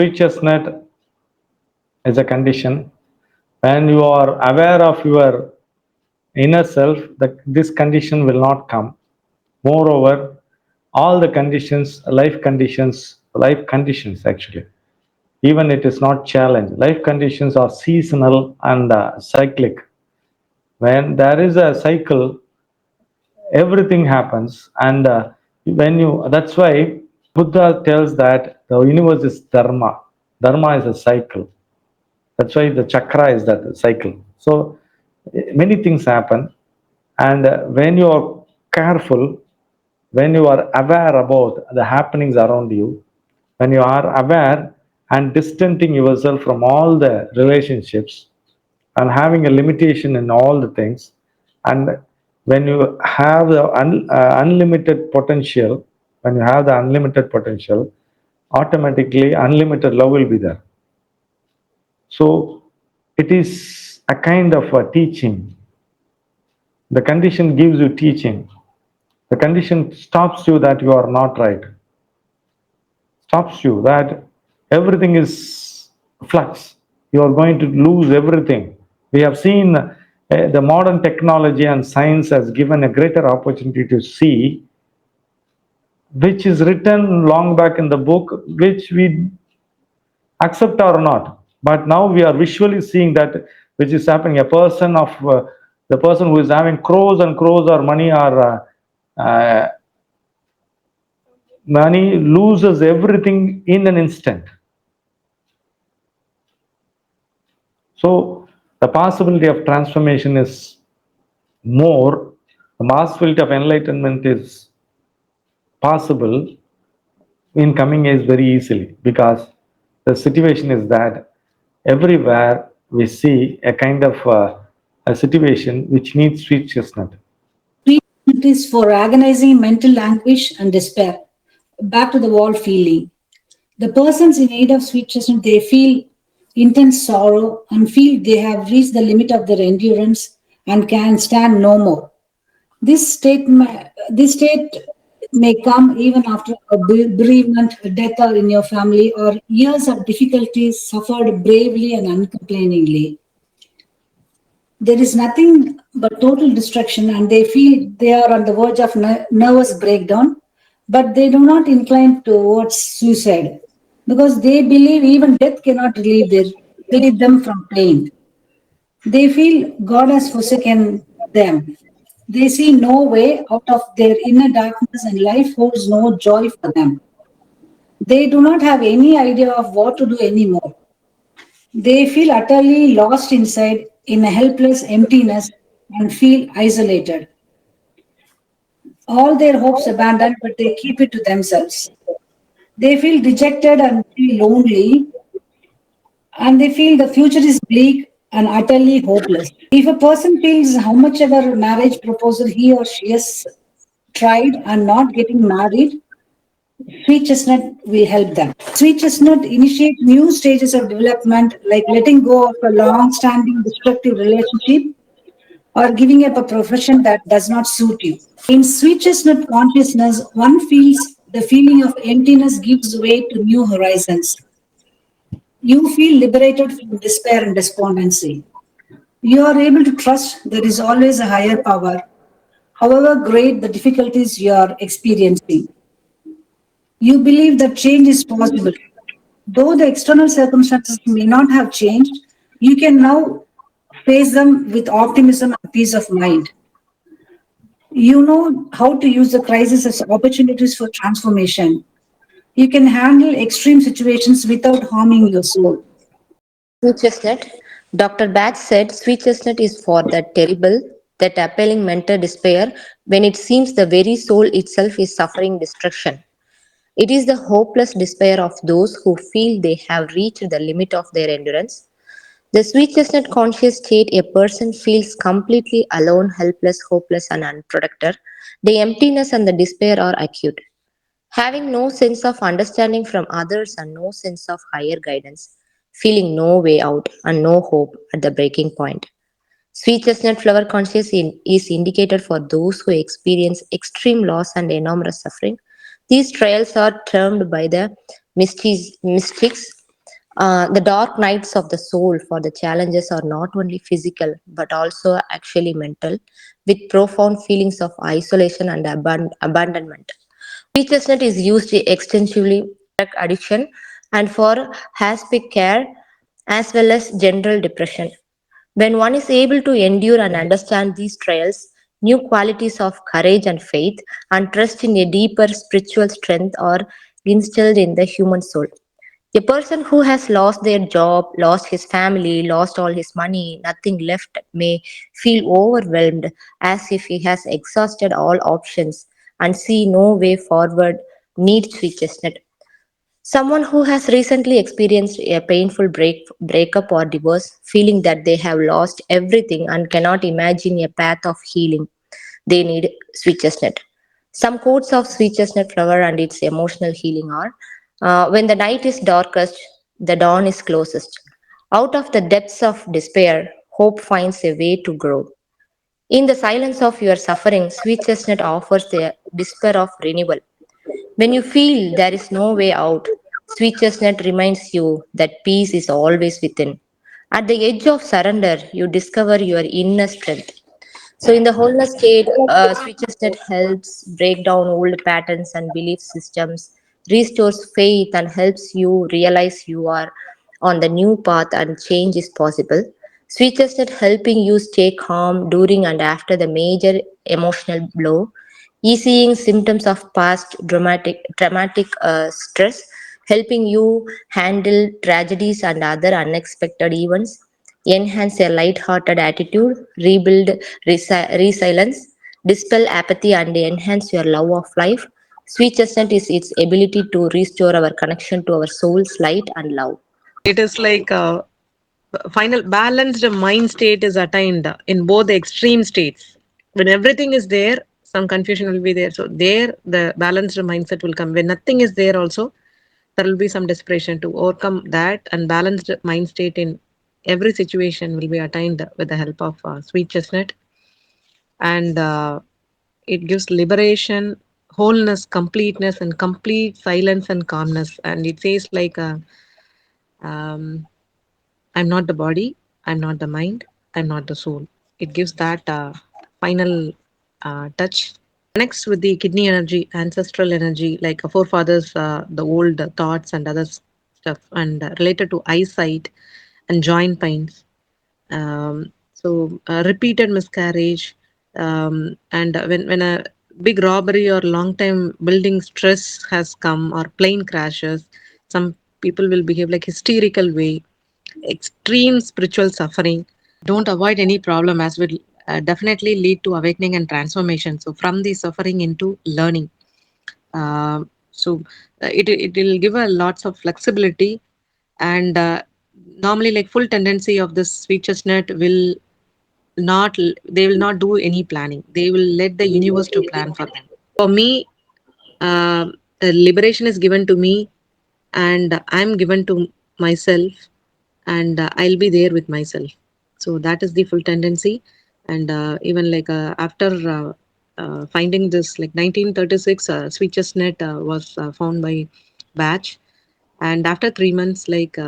Sweet chestnut is a condition. When you are aware of your inner self, this condition will not come. Moreover, all the life conditions actually, even it is not challenge. Life conditions are seasonal and cyclic. When there is a cycle, everything happens, and when you that's why Buddha tells that the universe is dharma. Dharma is a cycle. That's why the chakra is that cycle. So many things happen, and when you are careful, when you are aware about the happenings around you, when you are aware and distancing yourself from all the relationships and having a limitation in all the things, and when you have the unlimited potential, when you have the unlimited potential, automatically unlimited love will be there. So it is a kind of a teaching. The condition gives you teaching. The condition stops you that you are not right, stops you that everything is flux. You are going to lose everything. We have seen the modern technology and science has given a greater opportunity to see which is written long back in the book, which we accept or not. But now we are visually seeing that which is happening. A person of the person who is having crores and crores or money loses everything in an instant. So the possibility of transformation is more. The possibility of enlightenment is possible in coming age very easily, because the situation is that everywhere we see a kind of a situation which needs sweet chestnut. Treatment is for agonizing mental anguish and despair. Back to the wall feeling. The persons in need of sweet chestnut, they feel intense sorrow and feel they have reached the limit of their endurance and can stand no more. This state may come even after a bereavement, a death or in your family, or years of difficulties suffered bravely and uncomplainingly. There is nothing but total destruction, and they feel they are on the verge of nervous breakdown, but they do not incline towards suicide because they believe even death cannot relieve them from pain. They feel God has forsaken them. They see no way out of their inner darkness, and life holds no joy for them. They do not have any idea of what to do anymore. They feel utterly lost inside in a helpless emptiness and feel isolated. All their hopes abandoned, but they keep it to themselves. They feel dejected and feel lonely, and they feel the future is bleak and utterly hopeless. If a person feels how much ever marriage proposal he or she has tried and not getting married, Sweet Chestnut will help them. Sweet Chestnut initiate new stages of development like letting go of a long-standing destructive relationship or giving up a profession that does not suit you. In Sweet Chestnut consciousness, one feels the feeling of emptiness gives way to new horizons. You feel liberated from despair and despondency. You are able to trust there is always a higher power, however great the difficulties you are experiencing. You believe that change is possible. Though the external circumstances may not have changed, you can now face them with optimism and peace of mind. You know how to use the crisis as opportunities for transformation. You can handle extreme situations without harming your soul. Sweet chestnut. Dr. Batch said sweet chestnut is for that terrible, that appalling mental despair when it seems the very soul itself is suffering destruction. It is the hopeless despair of those who feel they have reached the limit of their endurance. The sweet chestnut conscious state a person feels completely alone, helpless, hopeless, and unprotected. The emptiness and the despair are acute. Having no sense of understanding from others and no sense of higher guidance, feeling no way out and no hope at the breaking point. Sweet chestnut flower conscious is indicated for those who experience extreme loss and enormous suffering. These trials are termed by the mystics The dark nights of the soul for the challenges are not only physical but also actually mental, with profound feelings of isolation and abandonment. Peach chestnut is used extensively for drug addiction and for hospice care as well as general depression. When one is able to endure and understand these trials, new qualities of courage and faith and trust in a deeper spiritual strength are instilled in the human soul. A person who has lost their job, lost his family, lost all his money, nothing left, may feel overwhelmed as if he has exhausted all options and see no way forward, needs sweet chestnut. Someone who has recently experienced a painful breakup or divorce, feeling that they have lost everything and cannot imagine a path of healing, they need sweet chestnut. Some quotes of sweet chestnut flower and its emotional healing are: when the night is darkest, the dawn is closest. Out of the depths of despair, hope finds a way to grow. In the silence of your suffering, sweet chestnut offers the despair of renewal. When you feel there is no way out, sweet chestnut reminds you that peace is always within. At the edge of surrender, you discover your inner strength. So, in the wholeness state, sweet chestnut helps break down old patterns and belief systems, restores faith, and helps you realize you are on the new path and change is possible. Sweet chestnut helping you stay calm during and after the major emotional blow, easing symptoms of past traumatic stress, helping you handle tragedies and other unexpected events, enhance a light-hearted attitude, rebuild resilience, dispel apathy, and enhance your love of life. Sweet chestnut is its ability to restore our connection to our soul's light and love. It is like final balanced mind state is attained in both the extreme states. When everything is there, some confusion will be there. So there, the balanced mindset will come. When nothing is there, also there will be some desperation to overcome that. And balanced mind state in every situation will be attained with the help of sweet chestnut, and it gives liberation, wholeness, completeness, and complete silence and calmness. And it says like. Um, I'm not the body, I'm not the mind, I'm not the soul. It gives that final touch. Connects with the kidney energy, ancestral energy, like forefathers, the old thoughts and other stuff, and related to eyesight and joint pains. Repeated miscarriage, and when a big robbery or long time building stress has come, or plane crashes, some people will behave like hysterical way, extreme spiritual suffering. Don't avoid any problem, as will definitely lead to awakening and transformation. So from the suffering into learning. Uh, it will give a lots of flexibility, and normally like full tendency of this sweet chestnut will not they will not do any planning. They will let the universe to plan for them. For me, liberation is given to me, and I'm given to myself, and I'll be there with myself. So that is the full tendency. And even like after finding this, like 1936, sweet chestnut was found by Batch, and after 3 months, like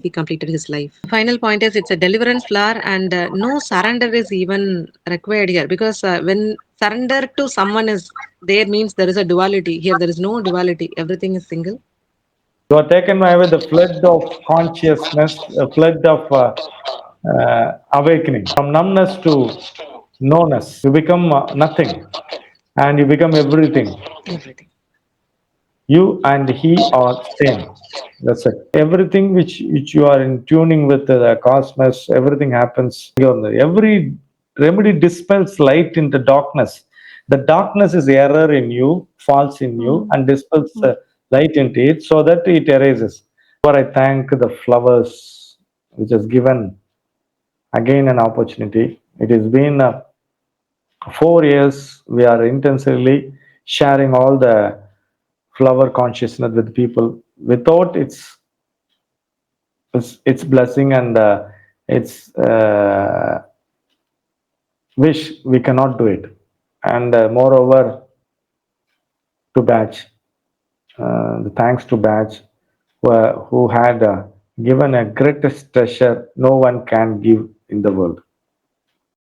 he completed his life. Final point is it's a deliverance flower, and no surrender is even required here, because when surrender to someone is there, means there is a duality. Here there is no duality, everything is single. You are taken away with the flood of consciousness, a flood of awakening, from numbness to knownness. You become nothing and you become everything. Everything. You and he are same. That's it. Everything which you are in tuning with the cosmos, everything happens. Every remedy dispels light into darkness. The darkness is error in you, false in you, and dispels light into it so that it erases. For I thank the flowers which has given again an opportunity. It has been 4 years we are intensively sharing all the flower consciousness with people. Without its blessing and its wish, we cannot do it. And moreover, to Batch, the thanks to Batch, who had given a greatest treasure no one can give in the world.